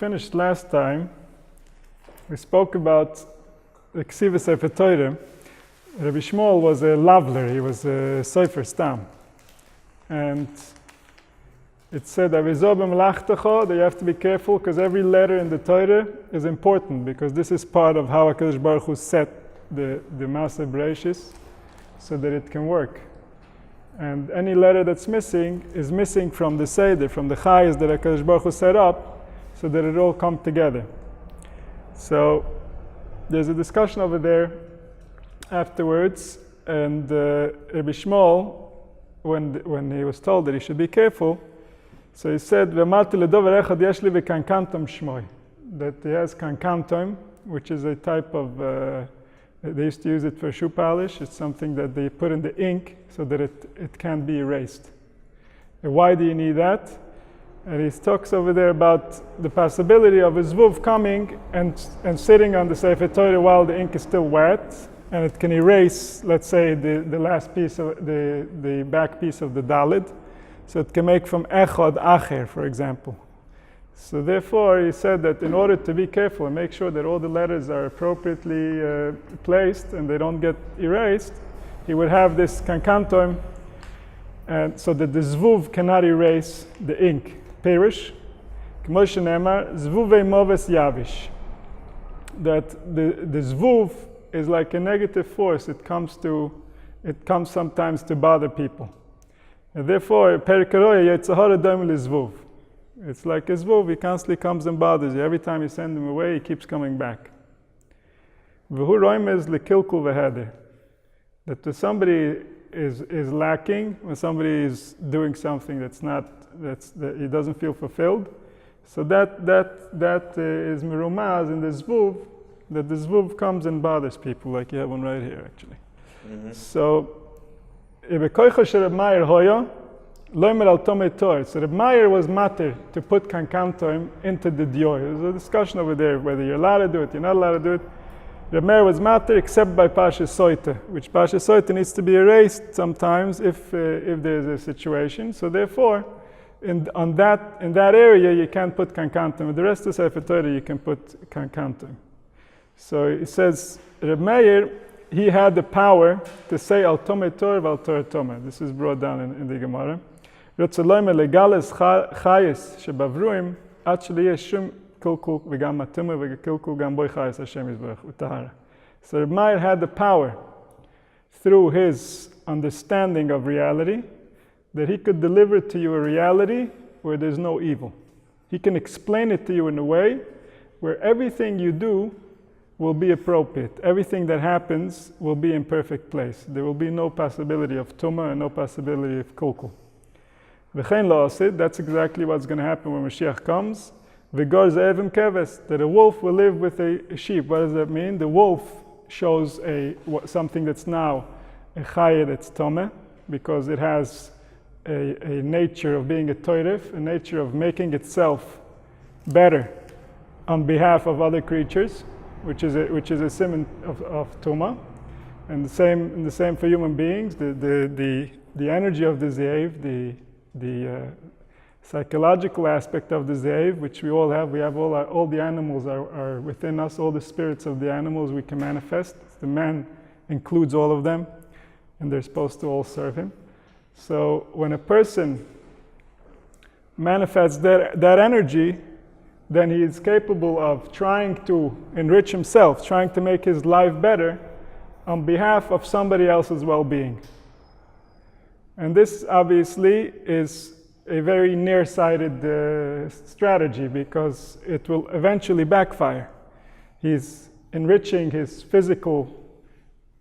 finished last time, we spoke about the Ksiva Sefer Torah. Rabbi Shmuel was a lavler, he was a sofer stam. And it said, Arizal that you have to be careful because every letter in the Torah is important, because this is part of how HaKadosh Baruch Hu set the Maaseh Bereishis so that it can work. And any letter that's missing is missing from the Seder, from the Chayes that HaKadosh Baruch Hu set up so that it all come together. So there's a discussion over there afterwards, and Rabbi Shmuel, when he was told that he should be careful, so he said, that he has kankantom, which is a type of, they used to use it for shoe polish. It's something that they put in the ink so that it can't be erased. And why do you need that? And he talks over there about the possibility of a zvuv coming and sitting on the Sefer Torah while the ink is still wet, and it can erase, let's say, the last piece of the back piece of the Dalid. So it can make from echad acher, for example. So therefore, he said that in order to be careful and make sure that all the letters are appropriately placed and they don't get erased, he would have this kankantom, and so that the zvuv cannot erase the ink. Perish, k'mo shenemar, zvuvei moves yavish. That the zvuv is like a negative force. It comes sometimes to bother people. And therefore, perikaroya yetzahara dom lizvuv. It's like a zvuv, he constantly comes and bothers you. Every time you send him away, he keeps coming back. V'hu roimez lekilkul v'heder. That when somebody is lacking, when somebody is doing something that he doesn't feel fulfilled, so that is merumaz in the zvuv, that the zvuv comes and bothers people, like you have one right here actually. Mm-hmm. So Reb Meir was matir to put kankantoim into the dior. There's a discussion over there whether you're allowed to do it, you're not allowed to do it. Reb Meir was matir except by Pasha Soita, which Pasha Soita needs to be erased sometimes if there's a situation. So therefore, in that area you can't put kankantoim. The rest of Sefer Torah you can put kankantoim. So it says Reb Meir, he had the power to say al tomei Torah val Torah tomei. This is brought down in the Gemara. Rotzeloi melegales chayes shebavruim ad sheliyeh shum kilkul v'gam matumah v'kilkul gam boi chayes Hashem yizbarach utahara. So Reb Meir had the power through his understanding of reality that he could deliver to you a reality where there's no evil. He can explain it to you in a way where everything you do will be appropriate. Everything that happens will be in perfect place. There will be no possibility of tumah and no possibility of kulkul. V'chein lo asid, that's exactly what's going to happen when Mashiach comes. V'gor ze'evim keves, that a wolf will live with a sheep. What does that mean? The wolf shows something that's now a chaya that's tomeh, because it has a nature of being a toirif, a nature of making itself better on behalf of other creatures, which is a simon of Tumah. And the same for human beings. The energy of the Ze'ev, the psychological aspect of the Ze'ev, which we all have. We have all the animals are within us. All the spirits of the animals we can manifest. The man includes all of them, and they're supposed to all serve him. So when a person manifests that energy, then he is capable of trying to enrich himself, trying to make his life better on behalf of somebody else's well-being. And this obviously is a very nearsighted strategy, because it will eventually backfire. He's enriching his physical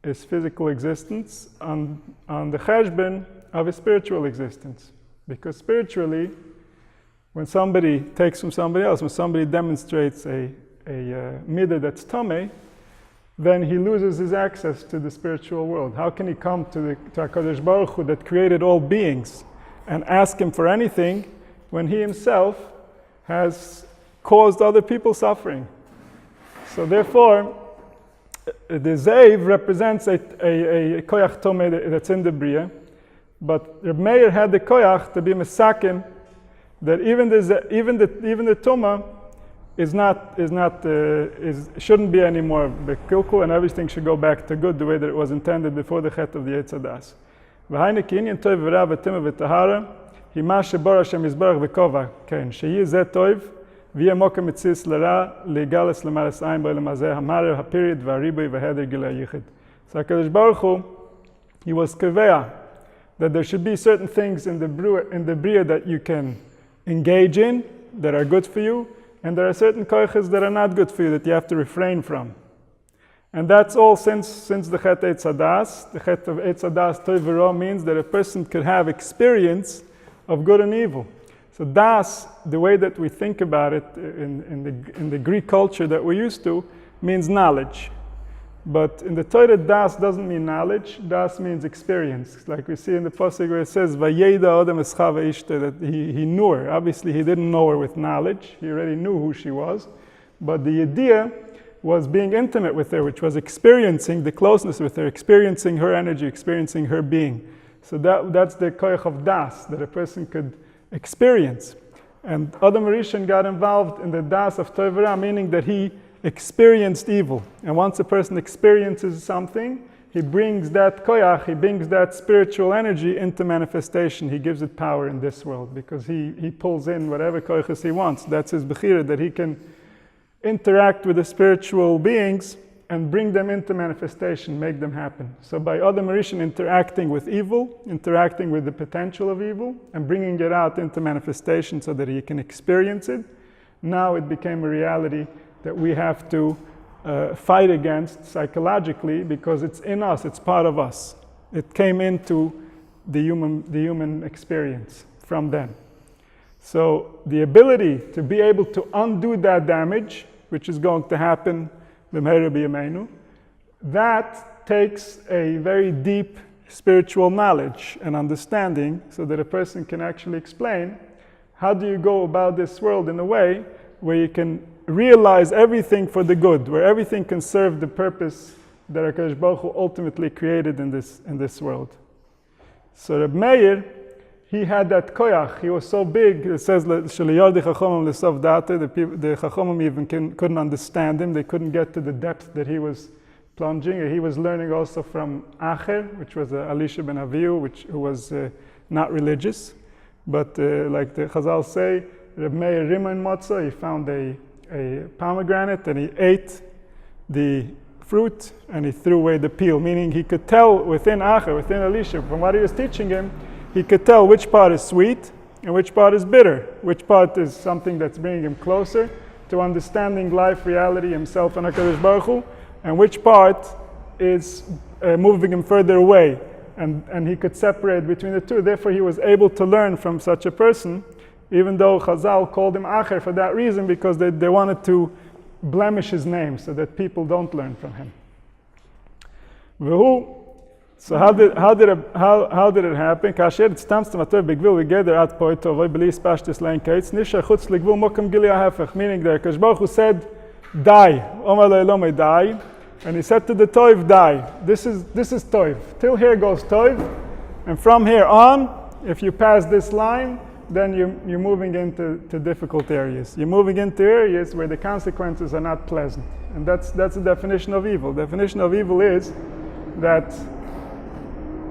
existence on the cheshbon of his spiritual existence. Because spiritually, when somebody takes from somebody else, when somebody demonstrates a midah that's tameh, then he loses his access to the spiritual world. How can he come to HaKadosh Baruch Hu that created all beings and ask him for anything when he himself has caused other people suffering? So therefore, the Ze'ev represents a koyach tomeh that's in the Bria, but Reb Meir had the koyach to be mesaken that even the Tumah shouldn't be anymore bekilkul, and everything should go back to good the way that it was intended before the chet of the Yetzer Das. V'hainu kinyan tov v'ra v'tima v'tahara hima shebor Hashem yizbarach v'kova ken sheyi zeh tov v'yeh mokem mitzis l'ra ligalas l'maras ayin bo l'mazeh hamarer hapirid v'haribui v'heder gilei yichid. So HaKadosh Baruch Hu, he was kaveh that there should be certain things in the bria that you can engage in that are good for you, and there are certain koiches that are not good for you that you have to refrain from. And that's all since the chet Eitz Hadas. The chet of Eitz Hadas Tov v'Ra means that a person could have experience of good and evil. So das, the way that we think about it in the Greek culture that we're used to, means knowledge. But in the Torah, das doesn't mean knowledge. Das means experience. Like we see in the pasuk where it says, "Vayeda Adam escha ve'ishta," that he knew her. Obviously, he didn't know her with knowledge. He already knew who she was. But the idea was being intimate with her, which was experiencing the closeness with her, experiencing her energy, experiencing her being. So that's the koich of das, that a person could experience. And Adam Rishon got involved in the das of Tov v'Ra, meaning that he experienced evil. And once a person experiences something, he brings that koyach, he brings that spiritual energy into manifestation. He gives it power in this world because he pulls in whatever koyachas he wants. That's his bechira, that he can interact with the spiritual beings and bring them into manifestation, make them happen. So by Adam Rishon interacting with evil, interacting with the potential of evil, and bringing it out into manifestation so that he can experience it, now it became a reality that we have to fight against psychologically because it's in us, it's part of us. It came into the human experience from then. So the ability to be able to undo that damage, which is going to happen, that takes a very deep spiritual knowledge and understanding so that a person can actually explain how do you go about this world in a way where you can realize everything for the good, where everything can serve the purpose that HaKadosh Baruch Hu ultimately created in this world. So Reb Meir, he had that koyach. He was so big. It says the Chachomim even couldn't understand him. They couldn't get to the depth that he was plunging. He was learning also from Acher, which was Elisha ben Avihu, who was not religious. But like the Chazal say, Reb Meir Riman Motza, he found a pomegranate and he ate the fruit and he threw away the peel, meaning he could tell within Acher, within Elisha, from what he was teaching him, he could tell which part is sweet and which part is bitter, which part is something that's bringing him closer to understanding life, reality, himself, and HaKadosh Baruch Hu, and which part is moving him further away. And he could separate between the two. Therefore, he was able to learn from such a person, even though Chazal called him Acher for that reason, because they wanted to blemish his name so that people don't learn from him. So how did it happen? Kasher tztamstem atov begvil v'geder at poito v'y belis pashtis lein kaitz nishar chutz legvul mokem gili hafech. Meaning that HaKadosh Baruch Hu said, "Die." Omar le'elomei die, and he said to the Tov, "Die." This is Tov. Till here goes Tov, and from here on, if you pass this line, then you're moving into difficult areas. You're moving into areas where the consequences are not pleasant, and that's the definition of evil. The definition of evil is that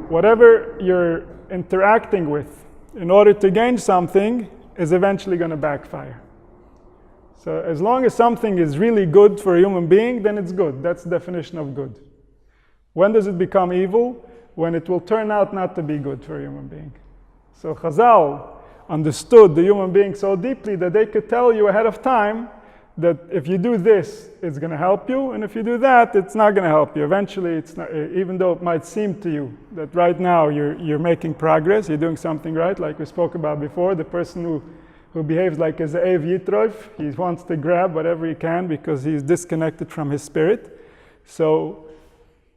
whatever you're interacting with in order to gain something is eventually going to backfire. So as long as something is really good for a human being, then it's good. That's the definition of good. When does it become evil? When it will turn out not to be good for a human being. So Chazal understood the human being so deeply that they could tell you ahead of time that if you do this, it's going to help you, and if you do that, it's not going to help you. Eventually, it's not, even though it might seem to you that right now you're making progress, you're doing something right, like we spoke about before, the person who behaves like a Ze'ev Yitroif, he wants to grab whatever he can because he's disconnected from his spirit. So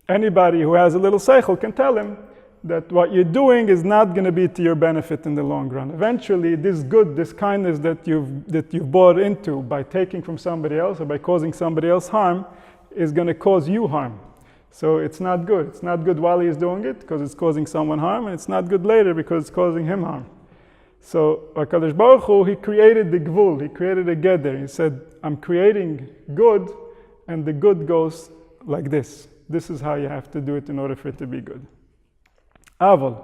anybody who has a little seichel can tell him that what you're doing is not going to be to your benefit in the long run. Eventually, this good, this kindness that you've bought into by taking from somebody else or by causing somebody else harm is going to cause you harm. So it's not good. It's not good while he's doing it because it's causing someone harm, and it's not good later because it's causing him harm. So HaKadosh Baruch Hu, he created the gvul, he created a geder. He said, I'm creating good, and the good goes like this. This is how you have to do it in order for it to be good. Aval.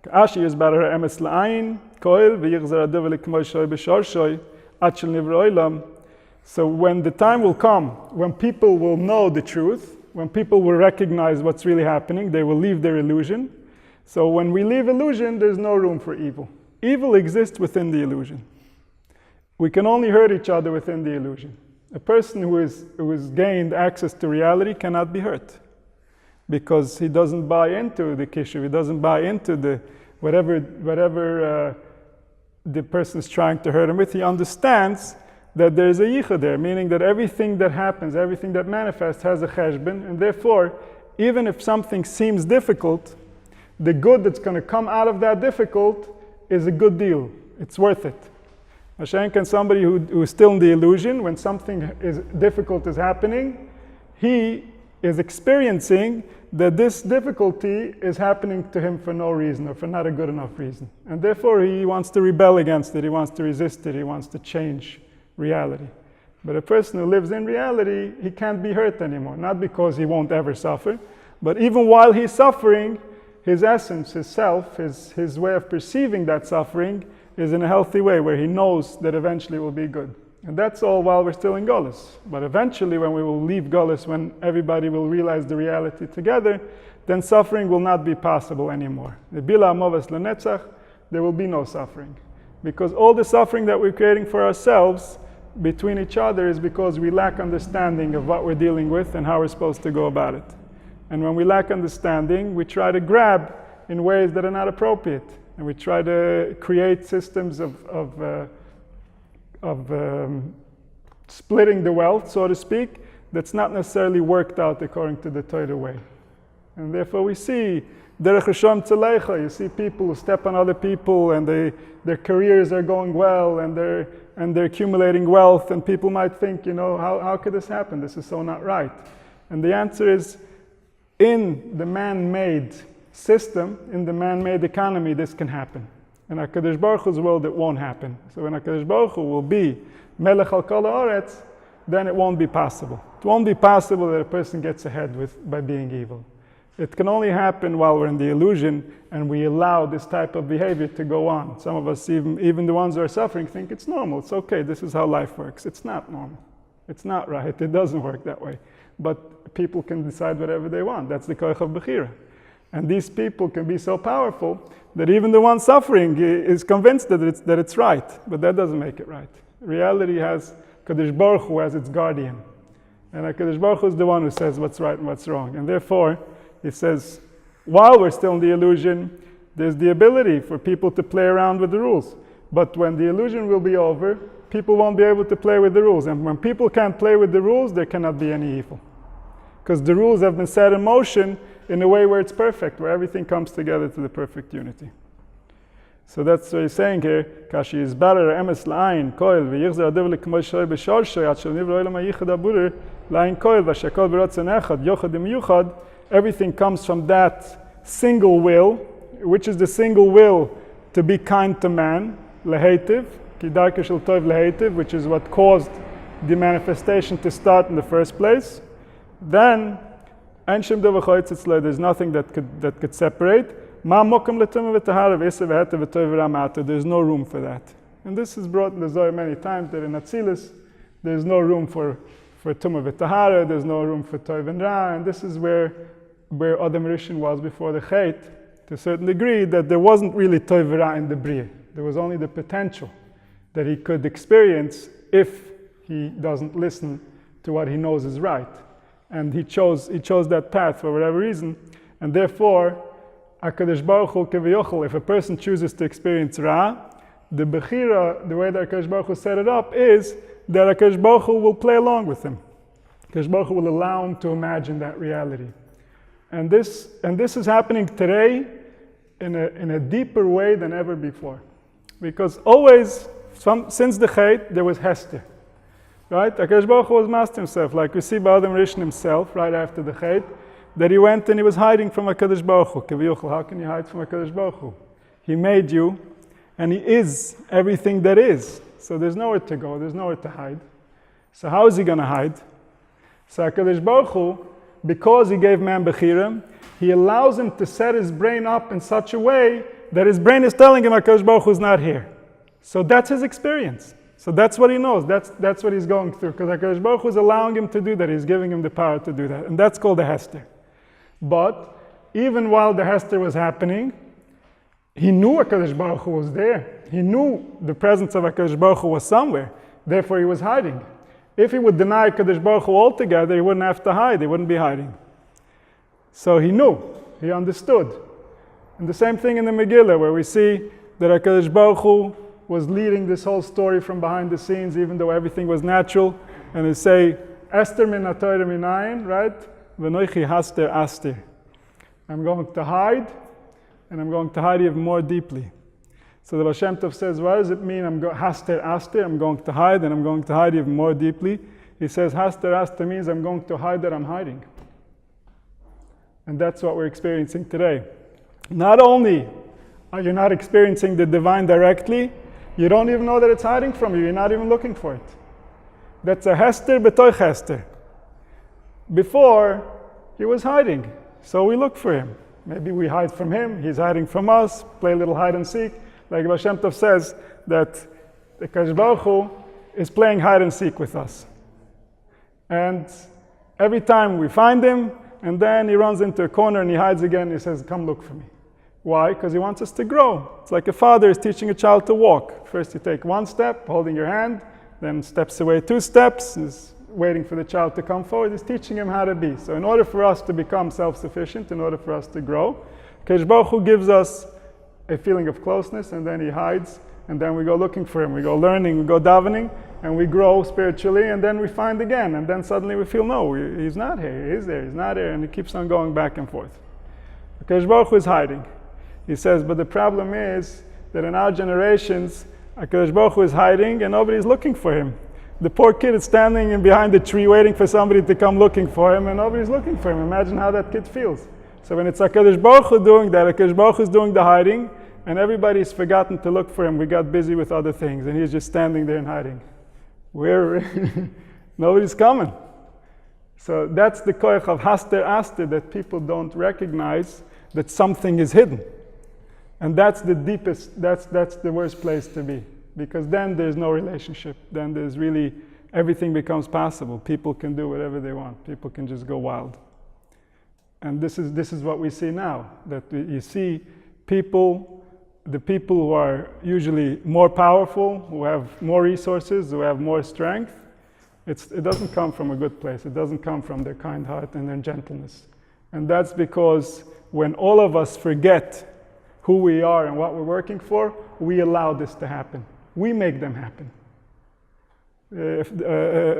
Ka'ashi yizbarer emes la'ayin, koil, v'yichzer adav l'kmoy shoy b'shor shoy, at shel nivro olam. So when the time will come, when people will know the truth, when people will recognize what's really happening, they will leave their illusion. So when we leave illusion, there's no room for evil. Evil exists within the illusion. We can only hurt each other within the illusion. A person who has gained access to reality cannot be hurt, because he doesn't buy into the kishuv, he doesn't buy into the whatever the person is trying to hurt him with. He understands that there is a yichud there, meaning that everything that happens, everything that manifests has a cheshbon, and therefore, even if something seems difficult, the good that's going to come out of that difficult is a good deal. It's worth it. Mashenk and somebody who is still in the illusion, when something difficult is happening, he is experiencing that this difficulty is happening to him for no reason, or for not a good enough reason. And therefore he wants to rebel against it, he wants to resist it, he wants to change reality. But a person who lives in reality, he can't be hurt anymore. Not because he won't ever suffer, but even while he's suffering, his essence, his self, his way of perceiving that suffering is in a healthy way, where he knows that eventually it will be good. And that's all while we're still in Golus. But eventually, when we will leave Golus, when everybody will realize the reality together, then suffering will not be possible anymore. There will be no suffering. Because all the suffering that we're creating for ourselves between each other is because we lack understanding of what we're dealing with and how we're supposed to go about it. And when we lack understanding, we try to grab in ways that are not appropriate. And we try to create systems of splitting the wealth, so to speak, that's not necessarily worked out according to the Torah way. And therefore we see derech Hashem tzalecha, you see people who step on other people, and their careers are going well, and they're accumulating wealth, and people might think, how could this happen? This is so not right. And the answer is, in the man-made system, in the man-made economy, this can happen. In HaKadosh Baruch Hu's world, it won't happen. So when HaKadosh Baruch Hu will be Melech al Kol Haaretz, then it won't be possible. It won't be possible that a person gets ahead by being evil. It can only happen while we're in the illusion and we allow this type of behavior to go on. Some of us, even the ones who are suffering, think it's normal, it's okay, this is how life works. It's not normal. It's not right. It doesn't work that way. But people can decide whatever they want. That's the koach of bechira. And these people can be so powerful that even the one suffering is convinced that it's right. But that doesn't make it right. Reality has Kadosh Baruch Hu as its guardian. And Kadosh Baruch Hu is the one who says what's right and what's wrong. And therefore, he says, while we're still in the illusion, there's the ability for people to play around with the rules. But when the illusion will be over, people won't be able to play with the rules. And when people can't play with the rules, there cannot be any evil. Because the rules have been set in motion in a way where it's perfect, where everything comes together to the perfect unity. So that's what he's saying here. Kashi is better emes la'ayin koil v'yichzer adav l'kmoy shoy b'shor shoy at shel nivro olam ha'yichad aburir la'ayin koil v'shakol b'rotzen echad yochad imiyuchad. Everything comes from that single will, which is the single will to be kind to man, lehetiv, ki darke shel tov lehetiv, which is what caused the manifestation to start in the first place. Then, there's nothing that could separate. There's no room for that. And this is brought in the Zohar many times, that in Atzilus, there's no room for Tumah v'Tahara, there's no room for Tov and Ra, and this is where Adam Rishon was before the Chet, to a certain degree, that there wasn't really Tov and Ra in the Bria. There was only the potential that he could experience if he doesn't listen to what he knows is right. And he chose that path for whatever reason, and therefore, HaKadosh Baruch Hu keviyochel, if a person chooses to experience Ra, the Bechira, the way that HaKadosh Baruch Hu set it up, is that HaKadosh Baruch Hu will play along with him. HaKadosh Baruch Hu will allow him to imagine that reality. And this is happening today in a deeper way than ever before. Because always, since the Chet, there was Hester. Right? HaKadosh Baruch Hu was master himself, like we see by Adam Rishon himself, right after the Chet, that he went and he was hiding from HaKadosh Baruch Hu. Keviyuchel, how can you hide from HaKadosh Baruch Hu? He made you, and he is everything that is. So there's nowhere to go, there's nowhere to hide. So how is he going to hide? So HaKadosh Baruch Hu, because he gave man Bechira, he allows him to set his brain up in such a way that his brain is telling him HaKadosh Baruch Hu is not here. So that's his experience. So that's what he knows. That's what he's going through. Because HaKadosh Baruch Hu is allowing him to do that. He's giving him the power to do that. And that's called the Hester. But even while the Hester was happening, he knew HaKadosh Baruch Hu was there. He knew the presence of HaKadosh Baruch Hu was somewhere. Therefore he was hiding. If he would deny HaKadosh Baruch Hu altogether, he wouldn't have to hide. He wouldn't be hiding. So he knew. He understood. And the same thing in the Megillah, where we see that HaKadosh Baruch Hu was leading this whole story from behind the scenes, even though everything was natural. And they say, Esther min ha-Torah minayin, right? V'noichi haster aster. I'm going to hide, and I'm going to hide even more deeply. So the Baal Shem Tov says, what does it mean, haster aster, I'm going to hide, and I'm going to hide even more deeply? He says, haster aster means I'm going to hide that I'm hiding. And that's what we're experiencing today. Not only are you not experiencing the divine directly, you don't even know that it's hiding from you. You're not even looking for it. That's a hester b'toich hester. Before, he was hiding. So we look for him. Maybe we hide from him. He's hiding from us. Play a little hide and seek. Like Baal Shem Tov says, that the HaKadosh Baruch Hu is playing hide and seek with us. And every time we find him, and then he runs into a corner and he hides again, and he says, come look for me. Why? Because he wants us to grow. It's like a father is teaching a child to walk. First you take one step, holding your hand, then steps away 2 steps, is waiting for the child to come forward. He's teaching him how to be. So in order for us to become self-sufficient, in order for us to grow, HaKadosh Baruch Hu gives us a feeling of closeness, and then he hides, and then we go looking for him. We go learning, we go davening, and we grow spiritually, and then we find again, and then suddenly we feel, no, he's not here, he is there, he's not here, and he keeps on going back and forth. HaKadosh Baruch Hu is hiding. He says, but the problem is that in our generations, HaKadosh Baruch Hu is hiding and nobody's looking for him. The poor kid is standing behind the tree waiting for somebody to come looking for him, and nobody's looking for him. Imagine how that kid feels. So when it's HaKadosh Baruch Hu doing that, HaKadosh Baruch Hu is doing the hiding, and everybody's forgotten to look for him. We got busy with other things, and he's just standing there and hiding. Nobody's coming. So that's the koyach of haster aster, that people don't recognize that something is hidden. And that's the deepest, that's the worst place to be. Because then there's no relationship. Then there's really, everything becomes possible. People can do whatever they want. People can just go wild. And this is what we see now. That you see people, the people who are usually more powerful, who have more resources, who have more strength, it doesn't come from a good place. It doesn't come from their kind heart and their gentleness. And that's because when all of us forget who we are and what we're working for, we allow this to happen. We make them happen.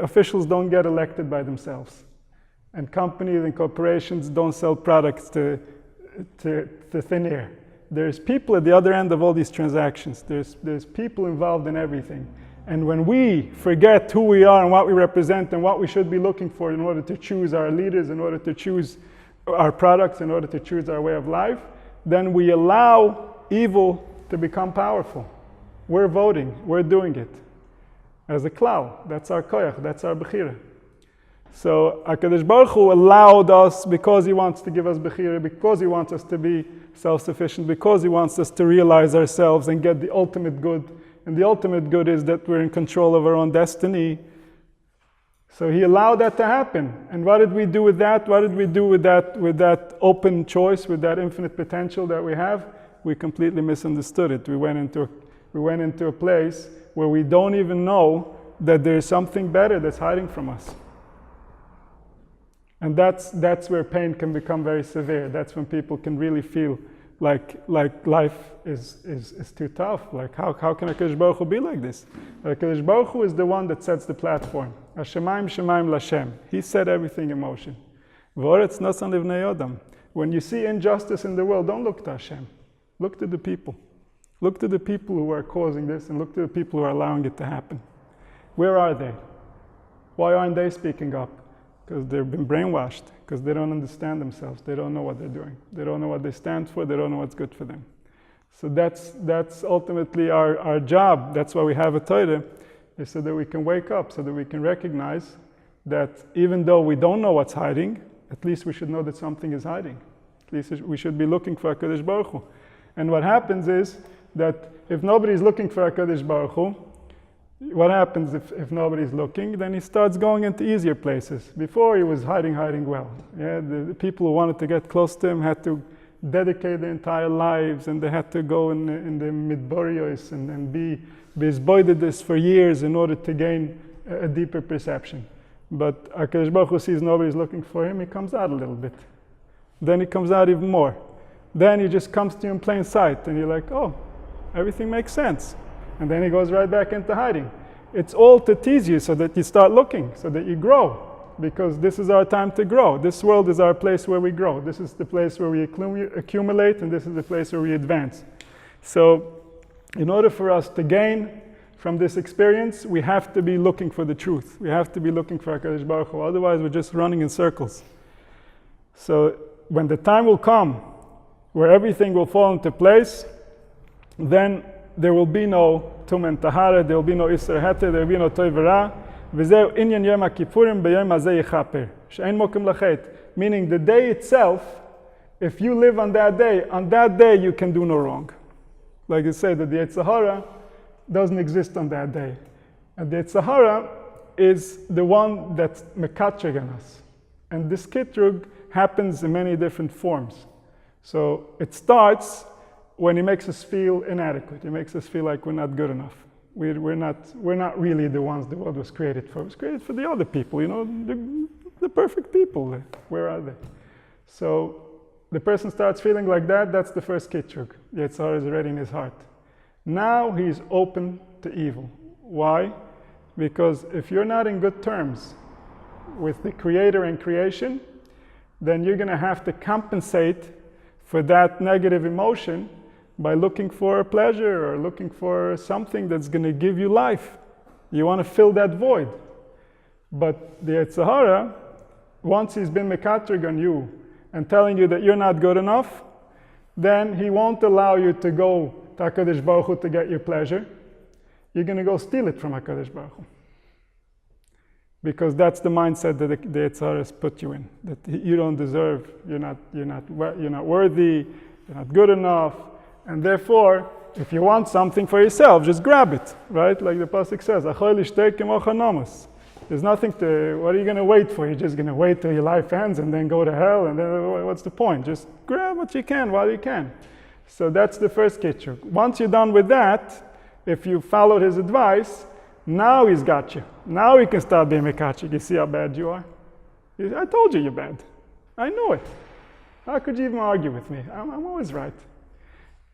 Officials don't get elected by themselves. And companies and corporations don't sell products to thin air. There's people at the other end of all these transactions. There's people involved in everything. And when we forget who we are and what we represent and what we should be looking for in order to choose our leaders, in order to choose our products, in order to choose our way of life, then we allow evil to become powerful. We're voting, we're doing it. As a klal, that's our koyach, that's our bechira. So HaKadosh Baruch Hu allowed us because he wants to give us bechira, because he wants us to be self-sufficient, because he wants us to realize ourselves and get the ultimate good. And the ultimate good is that we're in control of our own destiny. So he allowed that to happen. And what did we do with that? What did we do with that open choice, with that infinite potential that we have? We completely misunderstood it. We went into a place where we don't even know that there's something better that's hiding from us. And that's where pain can become very severe. That's when people can really feel like life is too tough. Like how can HaKadosh Baruch Hu be like this? HaKadosh Baruch Hu is the one that sets the platform. Hashemayim Shemaim Lashem. He set everything in motion. V'oretz nasan livnei Adam. When you see injustice in the world, don't look to Hashem. Look to the people. Look to the people who are causing this, and look to the people who are allowing it to happen. Where are they? Why aren't they speaking up? Because they've been brainwashed, because they don't understand themselves. They don't know what they're doing. They don't know what they stand for. They don't know what's good for them. So that's ultimately our job. That's why we have a Torah, is so that we can wake up, so that we can recognize that even though we don't know what's hiding, at least we should know that something is hiding. At least we should be looking for HaKadosh Baruch Hu. And what happens is that if nobody's looking for HaKadosh Baruch Hu, what happens if nobody's looking? Then he starts going into easier places. Before he was hiding well. Yeah, the people who wanted to get close to him had to dedicate their entire lives, and they had to go in the midborios and be zboidedus for years in order to gain a deeper perception. But HaKadosh Baruch Hu sees nobody's looking for him, he comes out a little bit. Then he comes out even more. Then he just comes to you in plain sight, and you're like, oh, everything makes sense. And then he goes right back into hiding. It's all to tease you so that you start looking, so that you grow. Because this is our time to grow. This world is our place where we grow. This is the place where we accumulate, and this is the place where we advance. So, in order for us to gain from this experience, we have to be looking for the truth. We have to be looking for HaKadosh Baruch Hu. Otherwise, we're just running in circles. So, when the time will come where everything will fall into place, then there will be no tum and tahara, there will be no isra heter, there will be no toy v'ra. V'zeu inyan yom ha'kippurim b'yom hazeh yichaper. She'ein mokim lachet. Meaning the day itself, if you live on that day you can do no wrong. Like you say that the Yetzirah doesn't exist on that day. And the Yetzirah is the one that's mekatrig on us. And this kitrug happens in many different forms. So it starts when he makes us feel inadequate. He makes us feel like we're not good enough. We're not really the ones the world was created for. It was created for the other people, the perfect people. Where are they? So the person starts feeling like that, that's the first kitrug. Yetzirah is already in his heart. Now he's open to evil. Why? Because if you're not in good terms with the creator and creation, then you're going to have to compensate for that negative emotion by looking for a pleasure or looking for something that's going to give you life. You want to fill that void. But the Yetzirah, once he's been mekatrig on you and telling you that you're not good enough, then he won't allow you to go to HaKadosh Baruch Hu to get your pleasure. You're going to go steal it from HaKadosh Baruch Hu. Because that's the mindset that the Yetzirah has put you in. That you don't deserve, you're not worthy, you're not good enough. And therefore, if you want something for yourself, just grab it, right? Like the pasuk says, there's nothing to, what are you going to wait for? You're just going to wait till your life ends and then go to hell, and then what's the point? Just grab what you can while you can. So that's the first kitrug. Once you're done with that, if you followed his advice, now he's got you. Now he can start being mekachik. You see how bad you are? I told you you're bad. I know it. How could you even argue with me? I'm always right.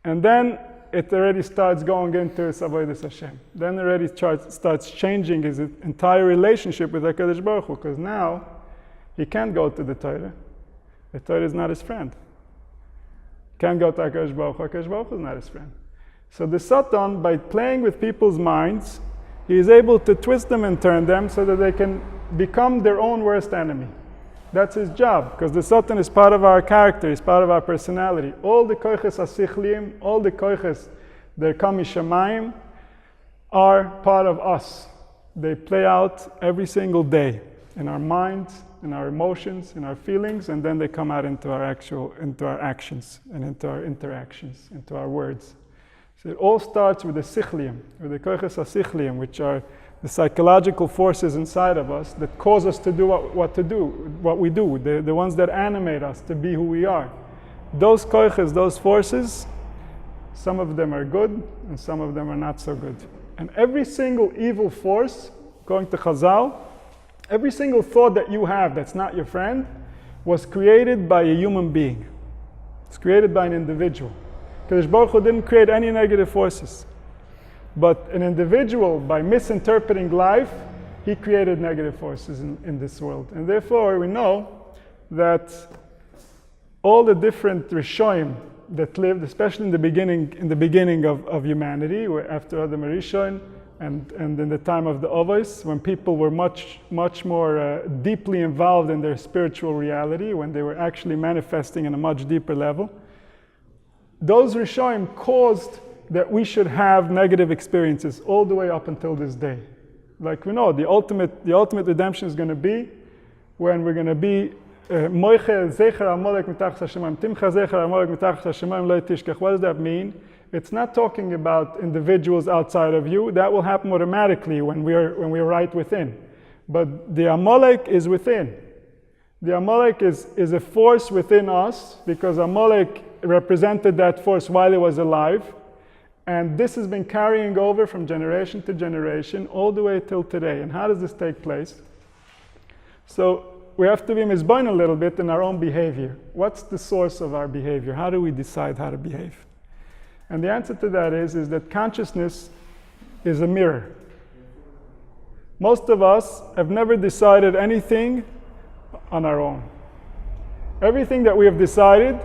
And then it already starts going into Avodas Hashem. Then already starts changing his entire relationship with HaKadosh Baruch Hu, because now he can't go to the Torah. The Torah is not his friend. He can't go to HaKadosh Baruch Hu. HaKadosh Baruch Hu is not his friend. So the Satan, by playing with people's minds, he is able to twist them and turn them so that they can become their own worst enemy. That's his job, because the Satan is part of our character, is part of our personality. All the koiches asichliim, all the koiches that come mishamayim are part of us. They play out every single day in our minds, in our emotions, in our feelings, and then they come out into our actions, and into our interactions, into our words. So it all starts with the sichliim, with the koiches asichliim, which are the psychological forces inside of us that cause us to do what we do, the ones that animate us to be who we are. Those koiches, those forces, some of them are good and some of them are not so good. And every single evil force, going to Chazal, every single thought that you have that's not your friend was created by a human being. It's created by an individual. Kadosh Baruch Hu didn't create any negative forces. But an individual, by misinterpreting life, he created negative forces in this world. And therefore, we know that all the different Rishonim that lived, especially in the beginning of humanity, where after Adam Rishon, and in the time of the Avos, when people were much more deeply involved in their spiritual reality, when they were actually manifesting on a much deeper level, those Rishonim caused that we should have negative experiences all the way up until this day. Like we know, the ultimate redemption is going to be when we're going to be Moiche Zecher Amolek Mitachas Hashemayim, Timcha Zecher Amolek Mitachas Hashemayim Lo Tishkach. What does that mean? It's not talking about individuals outside of you. That will happen automatically when we're right within. But the Amalek is within. The Amalek is a force within us, because Amalek represented that force while it was alive. And this has been carrying over from generation to generation all the way till today. And how does this take place? So we have to be mizbain a little bit in our own behavior. What's the source of our behavior? How do we decide how to behave? And the answer to that is that consciousness is a mirror. Most of us have never decided anything on our own. Everything that we have decided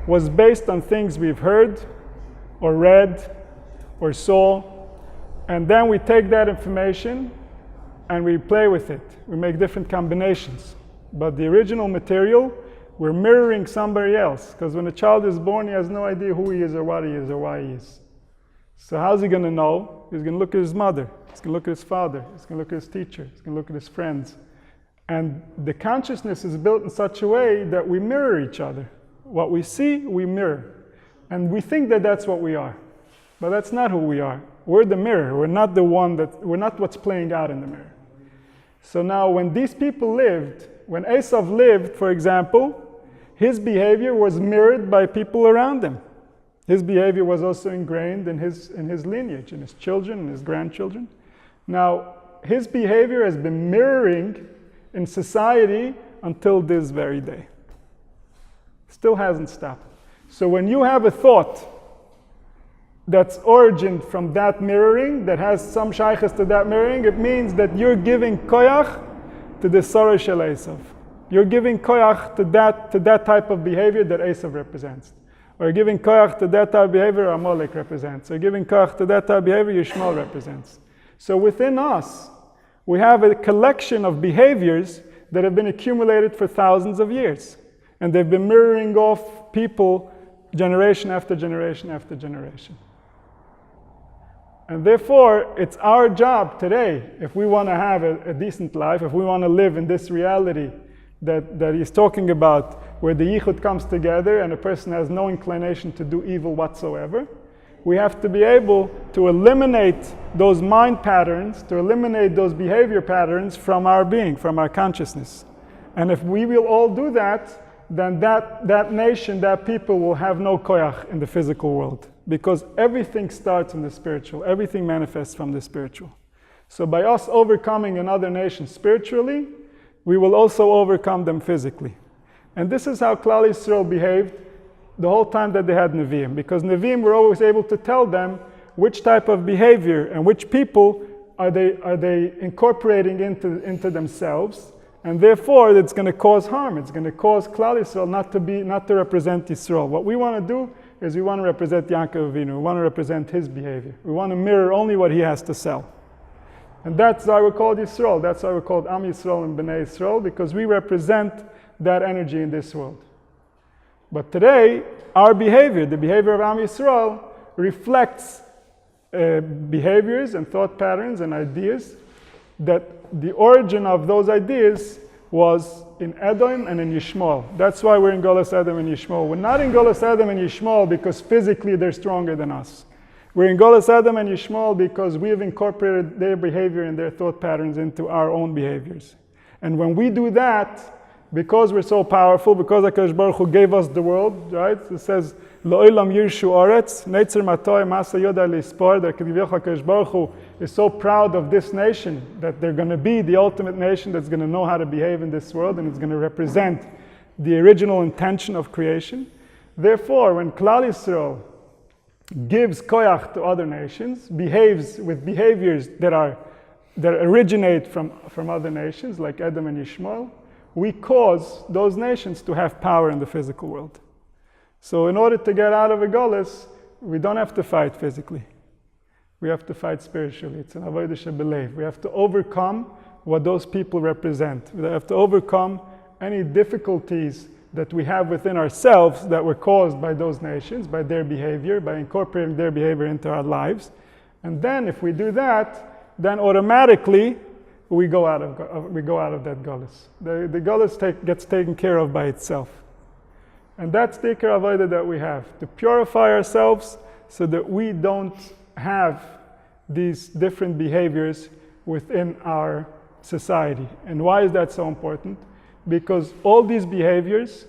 was based on things we've heard or read or saw, and then we take that information and we play with it. We make different combinations. But the original material, we're mirroring somebody else, because when a child is born, he has no idea who he is or what he is or why he is. So how's he going to know? He's going to look at his mother, he's going to look at his father, he's going to look at his teacher, he's going to look at his friends. And the consciousness is built in such a way that we mirror each other. What we see, we mirror. And we think that that's what we are. But that's not who we are. We're the mirror. We're not the one we're not what's playing out in the mirror. So now when these people lived, when Esav lived, for example, his behavior was mirrored by people around him. His behavior was also ingrained in his lineage, in his children, in his grandchildren. Now, his behavior has been mirroring in society until this very day. Still hasn't stopped. So when you have a thought that's origined from that mirroring, that has some shaykhs to that mirroring, it means that you're giving koyach to the Sorah Shel Esav. You're giving koyach to that type of behavior that Esav represents. Or you're giving koyach to that type of behavior Amalek represents. Or you're giving koyach to that type of behavior Yishmael represents. So within us, we have a collection of behaviors that have been accumulated for thousands of years. And they've been mirroring off people generation after generation after generation. And therefore, it's our job today, if we want to have a decent life, if we want to live in this reality that he's talking about, where the yichud comes together and a person has no inclination to do evil whatsoever, we have to be able to eliminate those mind patterns, to eliminate those behavior patterns from our being, from our consciousness. And if we will all do that, then that nation, that people will have no koyach in the physical world. Because everything starts in the spiritual. Everything manifests from the spiritual. So by us overcoming another nation spiritually, we will also overcome them physically. And this is how Klal Yisrael behaved the whole time that they had Nevi'im. Because Nevi'im were always able to tell them which type of behavior and which people are they incorporating into themselves. And therefore, it's going to cause harm. It's going to cause Klal Yisrael not to represent Yisrael. What we want to do is we want to represent Yaakov Avinu. We want to represent his behavior. We want to mirror only what he has to sell. And that's why we're called Yisrael. That's why we're called Am Yisrael and Bnei Yisrael, because we represent that energy in this world. But today, our behavior, the behavior of Am Yisrael, reflects behaviors and thought patterns and ideas that the origin of those ideas was in Edom and in Yishmael. That's why we're in Golas Edom and Yishmael. We're not in Golas Edom and Yishmael because physically they're stronger than us. We're in Golas Edom and Yishmael because we have incorporated their behavior and their thought patterns into our own behaviors. And when we do that, because we're so powerful, because HaKadosh Baruch Hu gave us the world, right? It says, Lo'olam yirshu oretz, neitzer matoy masa yoda lispor, that HaKadosh Baruch Hu is so proud of this nation, that they're going to be the ultimate nation that's going to know how to behave in this world, and it's going to represent the original intention of creation. Therefore, when Klal Yisrael gives koyach to other nations, behaves with behaviors that originate from other nations, like Edom and Yishmael, we cause those nations to have power in the physical world. So in order to get out of a golus, we don't have to fight physically. We have to fight spiritually. It's an avodah shebelev. We have to overcome what those people represent. We have to overcome any difficulties that we have within ourselves that were caused by those nations, by their behavior, by incorporating their behavior into our lives. And then if we do that, then automatically we go out of that galus. The galus gets taken care of by itself. And that's the ikar avodah that we have, to purify ourselves so that we don't have these different behaviors within our society. And why is that so important? Because all these behaviors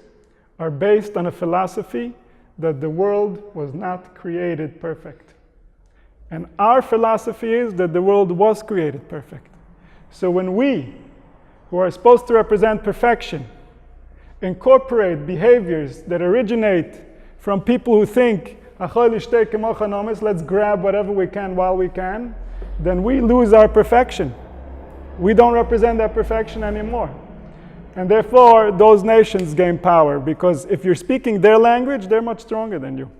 are based on a philosophy that the world was not created perfect. And our philosophy is that the world was created perfect. So when we, who are supposed to represent perfection, incorporate behaviors that originate from people who think, let's grab whatever we can while we can, then we lose our perfection. We don't represent that perfection anymore. And therefore, those nations gain power, because if you're speaking their language, they're much stronger than you.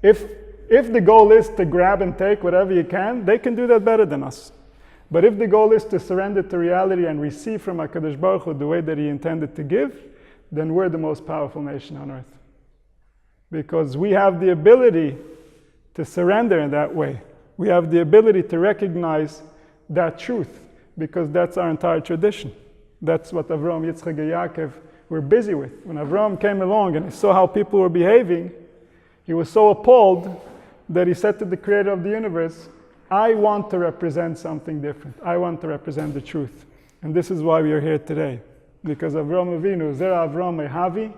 If the goal is to grab and take whatever you can, they can do that better than us. But if the goal is to surrender to reality and receive from HaKadosh Baruch Hu the way that He intended to give, then we're the most powerful nation on earth. Because we have the ability to surrender in that way. We have the ability to recognize that truth, because that's our entire tradition. That's what Avraham, Yitzchak, and Yaakov were busy with. When Avraham came along and he saw how people were behaving, he was so appalled that he said to the creator of the universe, I want to represent something different. I want to represent the truth. And this is why we are here today. Because Avraham Avinu, Zera Avraham Mehavi,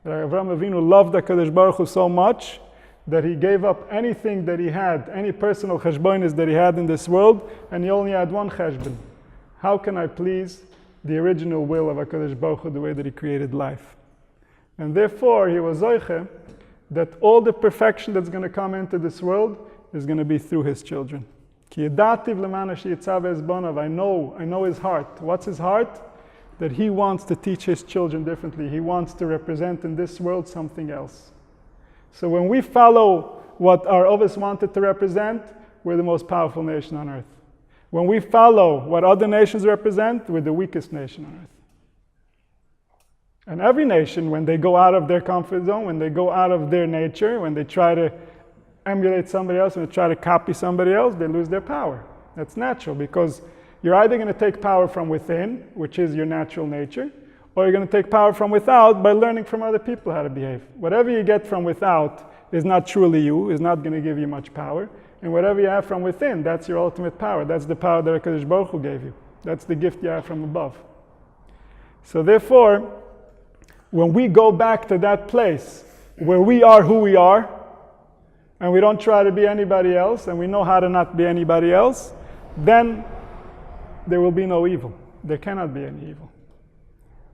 that Avraham Avinu loved HaKadosh Baruch Hu so much that he gave up anything that he had, any personal cheshbonis that he had in this world, and he only had one cheshbon. How can I please the original will of HaKadosh Baruch Hu the way that He created life? And therefore, he was zoiche that all the perfection that's going to come into this world is going to be through his children. Ki yedativ lemana she'yitzav ezbonav. I know his heart. What's his heart? That he wants to teach his children differently. He wants to represent in this world something else. So when we follow what our Ovis wanted to represent, we're the most powerful nation on earth. When we follow what other nations represent, we're the weakest nation on earth. And every nation, when they go out of their comfort zone, when they go out of their nature, when they try to emulate somebody else, when they try to copy somebody else, they lose their power. That's natural, because you're either going to take power from within, which is your natural nature, or you're going to take power from without by learning from other people how to behave. Whatever you get from without is not truly you, is not going to give you much power. And whatever you have from within, that's your ultimate power. That's the power that HaKadosh Baruch Hu gave you. That's the gift you have from above. So therefore, when we go back to that place where we are who we are, and we don't try to be anybody else, and we know how to not be anybody else, then there will be no evil. There cannot be any evil.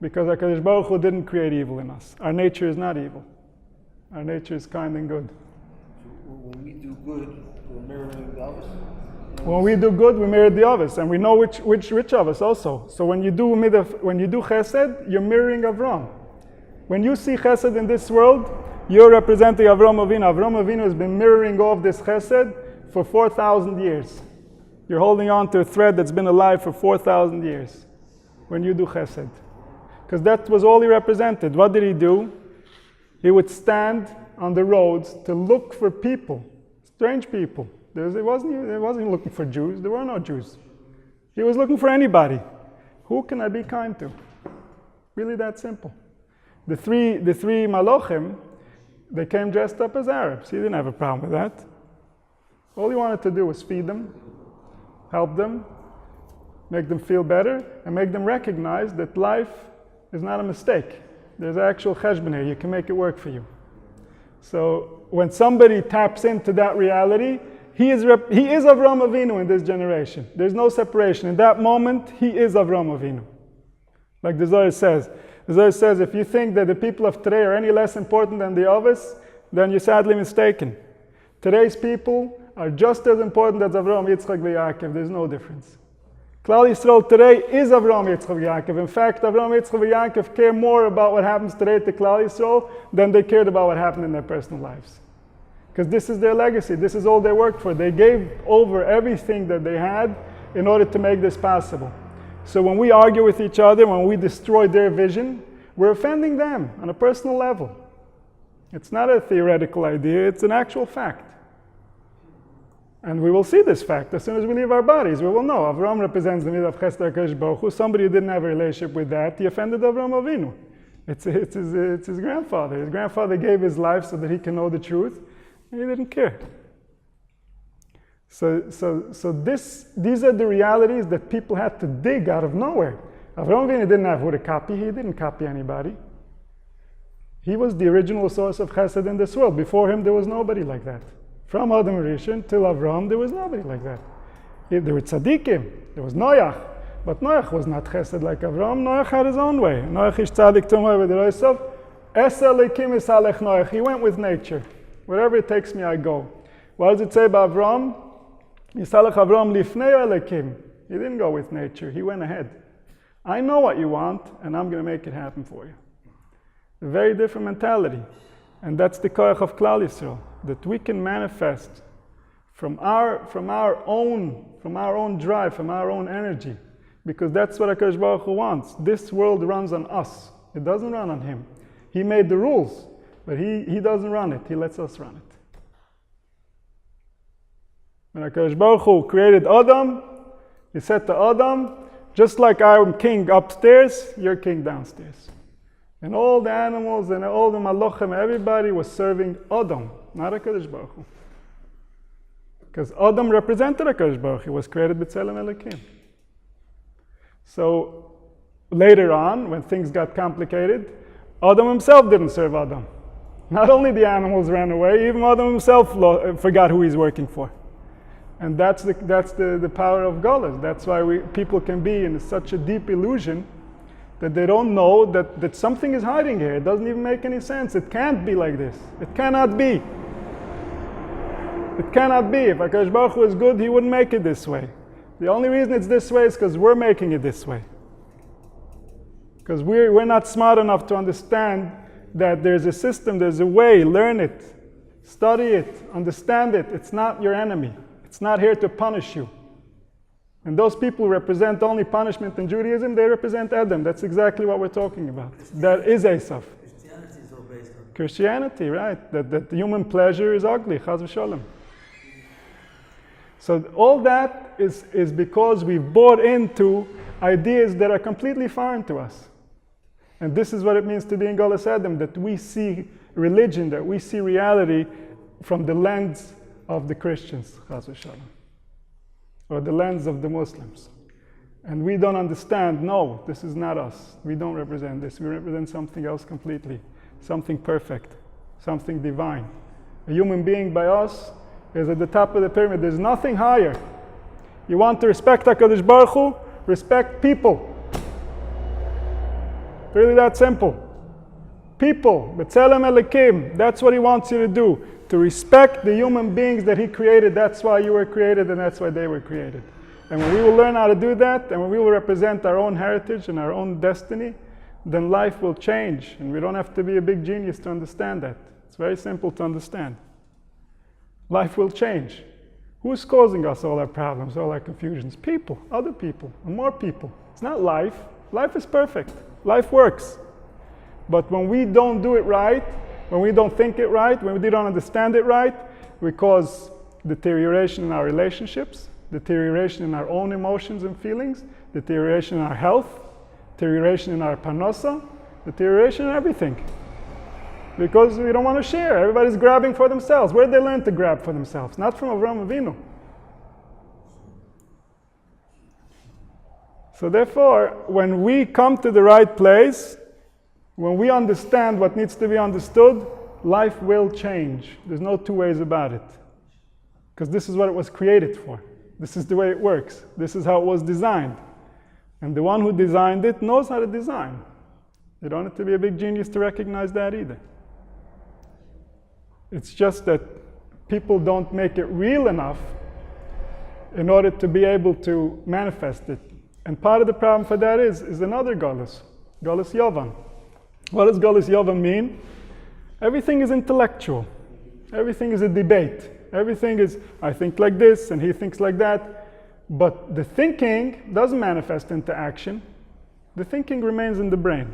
Because HaKadosh Baruch Hu didn't create evil in us. Our nature is not evil. Our nature is kind and good. When we do good, we're mirroring the others. When we do good, we mirror the others, and we know which of us also. So when you do chesed, you're mirroring Avram. When you see chesed in this world, you're representing Avram Avinu. Avram Avinu has been mirroring all of this chesed for 4,000 years. You're holding on to a thread that's been alive for 4,000 years when you do chesed. Because that was all he represented. What did he do? He would stand on the roads to look for people, strange people. He wasn't looking for Jews. There were no Jews. He was looking for anybody. Who can I be kind to? Really that simple. The three Malochim, they came dressed up as Arabs. He didn't have a problem with that. All he wanted to do was feed them, help them, make them feel better, and make them recognize that life is not a mistake. There's actual cheshbon here. You can make it work for you. So when somebody taps into that reality, he is Avram Avinu in this generation. There's no separation. In that moment, he is Avram Avinu. Like the Zohar says. The Zohar says, if you think that the people of today are any less important than the others, then you're sadly mistaken. Today's people are just as important as Avraham, Yitzchak, and Yaakov. There's no difference. Klal Yisrael today is Avraham, Yitzchak, and Yaakov. In fact, Avraham, Yitzchak, and Yaakov care more about what happens today to Klal Yisrael than they cared about what happened in their personal lives. Because this is their legacy. This is all they worked for. They gave over everything that they had in order to make this possible. So when we argue with each other, when we destroy their vision, we're offending them on a personal level. It's not a theoretical idea, it's an actual fact. And we will see this fact as soon as we leave our bodies. We will know. Avram represents the midah of Chesed HaKadosh Baruch Hu. Somebody who didn't have a relationship with that, he offended Avram Avinu. It's his grandfather. His grandfather gave his life so that he can know the truth, and he didn't care. So these are the realities that people had to dig out of nowhere. Avram Avinu didn't have who to copy. He didn't copy anybody. He was the original source of chesed in this world. Before him, there was nobody like that. From Adam Rishon till Avram, there was nobody like that. There were tzaddikim. There was Noach. But Noach was not chesed like Avram. Noach had his own way. Noach ish tzaddik tumah v'deroisav. Esa lekim isalech Noach. He went with nature. Wherever it takes me, I go. What does it say about Avram? Yisalech Avram lifnei alekim. He didn't go with nature. He went ahead. I know what you want, and I'm going to make it happen for you. A very different mentality. And that's the koach of Klal Yisrael, that we can manifest from our own drive, from our own energy, because that's what HaKadosh Baruch Hu wants. This world runs on us. It doesn't run on him. He made the rules, but he doesn't run it. He lets us run it. When HaKadosh Baruch Hu created Adam, he said to Adam, just like I'm king upstairs, you're king downstairs. And all the animals and all the malachim, everybody was serving Adam, not HaKadosh Baruch Hu. Because Adam represented HaKadosh Baruch Hu. He was created b'tzelem Elokim. So later on, when things got complicated, Adam himself didn't serve Adam. Not only the animals ran away, even Adam himself forgot who he's working for. And that's the power of Golus. That's why people can be in such a deep illusion that they don't know that something is hiding here. It doesn't even make any sense. It can't be like this. It cannot be. It cannot be. If HaKadosh Baruch Hu is good, he wouldn't make it this way. The only reason it's this way is because we're making it this way. Because we're not smart enough to understand that there's a system, there's a way. Learn it, study it, understand it. It's not your enemy. It's not here to punish you. And those people represent only punishment in Judaism. They represent Adam. That's exactly what we're talking about. That is Esav. Christianity is all based on Christianity, right? That human pleasure is ugly. Chas v'sholem. So all that is because we've bought into ideas that are completely foreign to us. And this is what it means to be in Golus Adam, that we see religion, that we see reality from the lens of the Christians, Chas v'sholem, or the lens of the Muslims. And we don't understand, no, this is not us. We don't represent this. We represent something else completely, something perfect, something divine. A human being by us is at the top of the pyramid. There's nothing higher. You want to respect HaKadosh Baruch Hu? Respect people. Really that simple. People, b'tzelem Elokim, that's what he wants you to do. To respect the human beings that he created. That's why you were created and that's why they were created. And when we will learn how to do that, and when we will represent our own heritage and our own destiny, then life will change. And we don't have to be a big genius to understand that. It's very simple to understand. Life will change. Who's causing us all our problems, all our confusions? People, other people, and more people. It's not life. Life is perfect. Life works. But when we don't do it right, when we don't think it right, when we don't understand it right, we cause deterioration in our relationships, deterioration in our own emotions and feelings, deterioration in our health, deterioration in our parnasa, deterioration in everything. Because we don't want to share. Everybody's grabbing for themselves. Where did they learn to grab for themselves? Not from Avraham Avinu. So therefore, when we come to the right place, when we understand what needs to be understood, life will change. There's no two ways about it. Because this is what it was created for. This is the way it works. This is how it was designed. And the one who designed it knows how to design. You don't have to be a big genius to recognize that either. It's just that people don't make it real enough in order to be able to manifest it. And part of the problem for that is another Golus, Golus Yovan. What does Golus Yovan mean? Everything is intellectual. Everything is a debate. Everything is, I think like this and he thinks like that. But the thinking doesn't manifest into action. The thinking remains in the brain.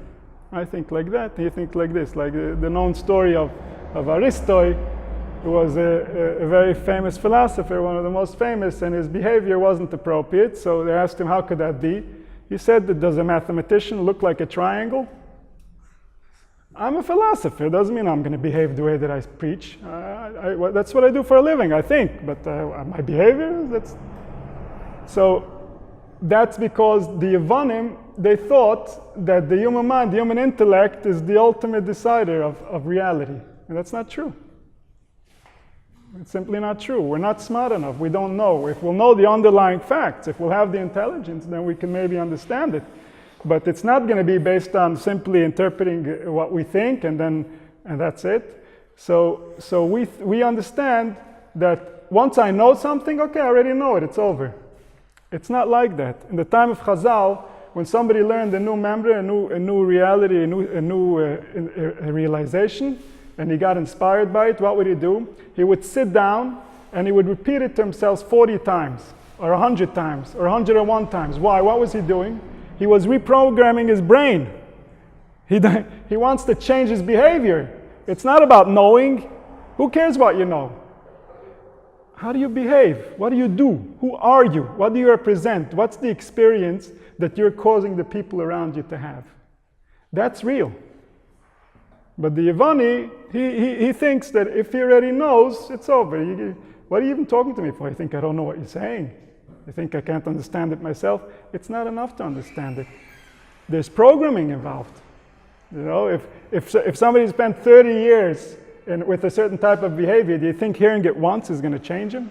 I think like that, you think like this. Like the known story of Arizal, who was a very famous philosopher, one of the most famous, and his behavior wasn't appropriate. So they asked him, how could that be? He said, does a mathematician look like a triangle? I'm a philosopher. It doesn't mean I'm going to behave the way that I preach. That's what I do for a living, I think. But my behavior, that's because the Yevanim, they thought that the human mind, the human intellect, is the ultimate decider of reality. And that's not true. It's simply not true. We're not smart enough. We don't know. If we'll know the underlying facts, if we'll have the intelligence, then we can maybe understand it. But it's not going to be based on simply interpreting what we think and that's it. So we understand that once I know something, okay, I already know it, it's over. It's not like that. In the time of Chazal, when somebody learned a new memory, a new reality, a new realization, and he got inspired by it, what would he do? He would sit down and he would repeat it to himself 40 times, or 100 times, or 101 times. Why? What was he doing? He was reprogramming his brain. He wants to change his behavior. It's not about knowing. Who cares what you know? How do you behave? What do you do? Who are you? What do you represent? What's the experience that you're causing the people around you to have? That's real. But the Yevani, he thinks that if he already knows, it's over. What are you even talking to me for? You think I don't know what you're saying? You think I can't understand it myself? It's not enough to understand it. There's programming involved. You know, if somebody spent 30 years with a certain type of behavior, do you think hearing it once is going to change him?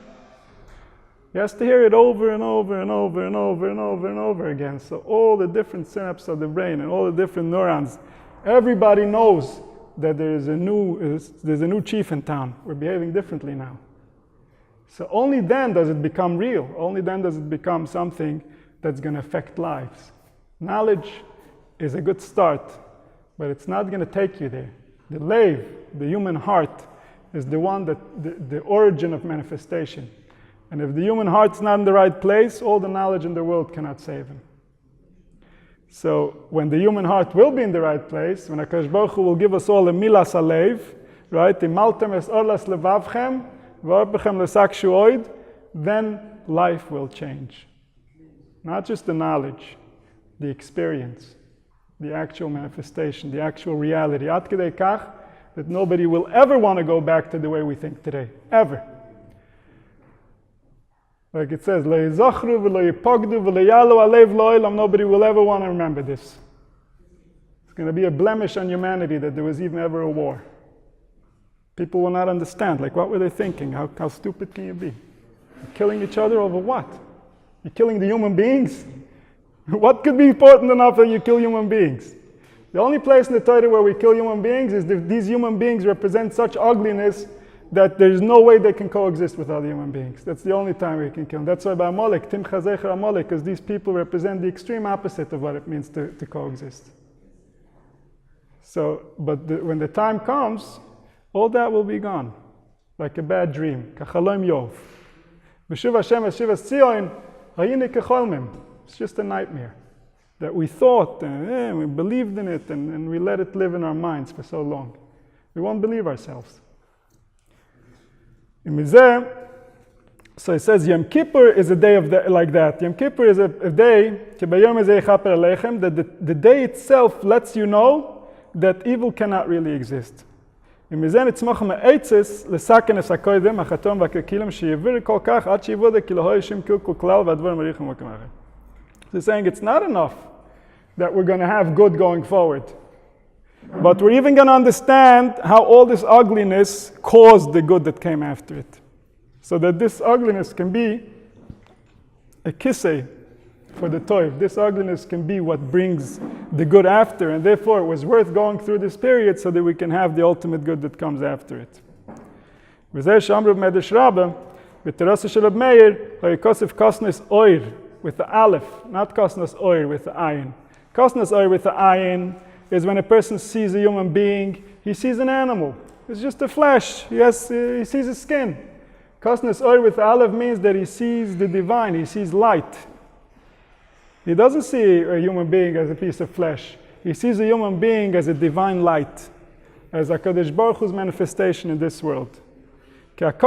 He has to hear it over and over and over and over and over and over again. So all the different synapses of the brain and all the different neurons, everybody knows that there's a new chief in town. We're behaving differently now. So only then does it become real. Only then does it become something that's going to affect lives. Knowledge is a good start, but it's not going to take you there. The lave, the human heart, is the one that the origin of manifestation. And if the human heart's not in the right place, all the knowledge in the world cannot save him. So when the human heart will be in the right place, when HaKadosh Baruch Hu will give us all a milas alev, right? Imaltem es orlas levavchem, v'arbechem lesakshu oid, then life will change. Not just the knowledge, the experience, the actual manifestation, the actual reality. Ad kedei kach, that nobody will ever want to go back to the way we think today. Ever. Like it says, nobody will ever want to remember this. It's going to be a blemish on humanity that there was even ever a war. People will not understand. Like, what were they thinking? How stupid can you be? You're killing each other over what? You're killing the human beings? What could be important enough that you kill human beings? The only place in the Torah where we kill human beings is if these human beings represent such ugliness that there's no way they can coexist with other human beings. That's the only time we can kill them. That's why by Amalek, Tim Chazecher Amalek, because these people represent the extreme opposite of what it means to coexist. So, but when the time comes, all that will be gone, like a bad dream. Kachalom Yov. V'shuv Hashem v'shuv Tzion, hayine kecholmim. It's just a nightmare that we thought and we believed in it and we let it live in our minds for so long. We won't believe ourselves. So it says Yom Kippur is a day like that. Yom Kippur is a day that the day itself lets you know that evil cannot really exist. So he's saying it's not enough that we're going to have good going forward, but we're even going to understand how all this ugliness caused the good that came after it. So that this ugliness can be a kisei for the toiv. This ugliness can be what brings the good after, and therefore it was worth going through this period so that we can have the ultimate good that comes after it. With the aleph, not kosnas oir, with the ayin. Kosnas oir with the ayin is when a person sees a human being, he sees an animal. It's just a flesh. He sees a skin. Kosnas oir with the aleph means that he sees the divine, he sees light. He doesn't see a human being as a piece of flesh. He sees a human being as a divine light, as HaKadosh Baruch Hu's manifestation in this world. That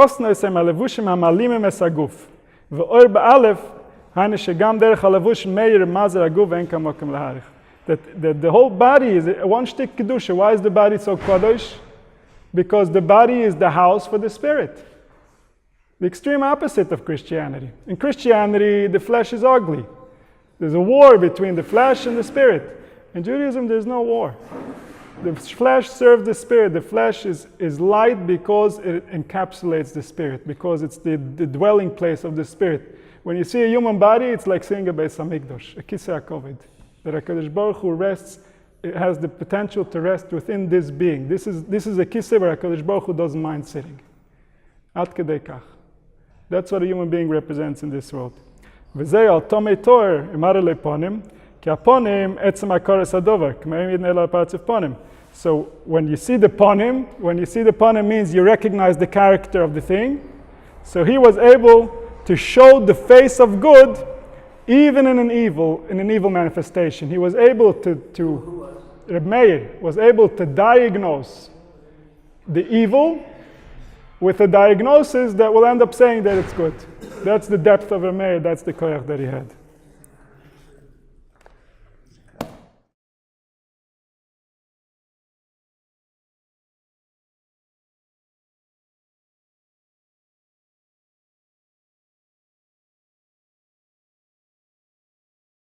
the whole body is one shtik kedusha. Why is the body so kadosh? Because the body is the house for the spirit. The extreme opposite of Christianity. In Christianity, the flesh is ugly. There's a war between the flesh and the spirit. In Judaism, there's no war. The flesh serves the spirit. The flesh is light because it encapsulates the spirit, because it's the dwelling place of the spirit. When you see a human body, it's like seeing a Beis Hamikdash, a kisei HaKoved. That HaKadosh Baruch Hu rests, it has the potential to rest within this being. This is a kisei where HaKadosh Baruch Hu doesn't mind sitting. Ad kedei kach. That's what a human being represents in this world. V'zei al tomei toer imar leponim, ki aponim etzem hakaras hadover, k'meim yidnei el parts of ponim. So when you see the ponim means you recognize the character of the thing. So he was able to show the face of good even in an evil manifestation. He was able to Reb Meir was able to diagnose the evil with a diagnosis that will end up saying that it's good. That's the depth of Reb Meir, that's the koyach that he had.